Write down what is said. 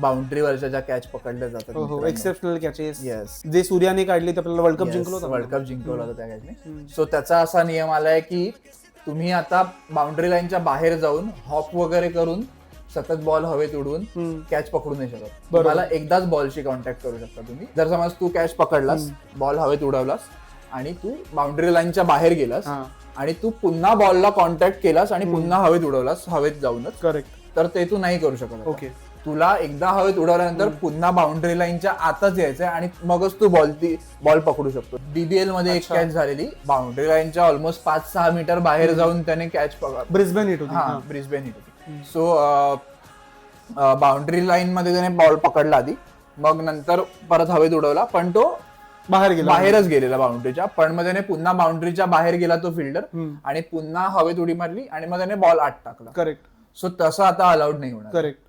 बाउंड्रीवरच्या ज्या कॅच पकडल्या जातात, एक्सेप्शनल कॅचेस येस, जे सूर्याने काढले तर आपल्याला वर्ल्ड कप जिंकलो होता. वर्ल्ड कप जिंकवला होता त्या कॅचने. सो त्याचा असा नियम आलाय की तुम्ही आता बाउंड्री लाईनच्या बाहेर जाऊन हॉप वगैरे करून सतत बॉल हवेत उडवून कॅच पकडू नाही शकत. तुम्हाला एकदाच बॉलशी कॉन्टॅक्ट करू शकता तुम्ही. जर समज तू कॅच पकडलास, बॉल हवेत उडवलास आणि तू बाउंड्री लाईनच्या बाहेर गेलास आणि तू पुन्हा बॉलला कॉन्टॅक्ट केलास आणि पुन्हा हवेत उडवलास हवेत जाऊनच, करेक्ट, तर ते तू नाही करू शकत. ओके, तुला एकदा हवेत उडवल्यानंतर पुन्हा बाउंड्री लाईनच्या आतच यायचंय आणि मगच तू बॉल पकडू शकतो. BBL मध्ये एक कॅच झालेली बाउंड्री लाईनच्या ऑलमोस्ट 5-6 मीटर बाहेर जाऊन त्याने कॅच पकडला. ब्रिस्बेन हिट होती. हा, ब्रिस्बेन हिट होती. सो बाउंड्री लाईन मध्ये त्याने बॉल पकडला आधी, मग नंतर परत हवेत उडवला, पण तो बाहेरच गेलेला बाउंड्रीच्या. पण मग त्याने पुन्हा बाउंड्रीच्या बाहेर गेला तो फिल्डर आणि पुन्हा हवेत उडी मारली आणि मग त्याने बॉल आत टाकला. करेक्ट. सो तसं आता अलाउड नाही होणार. करेक्ट.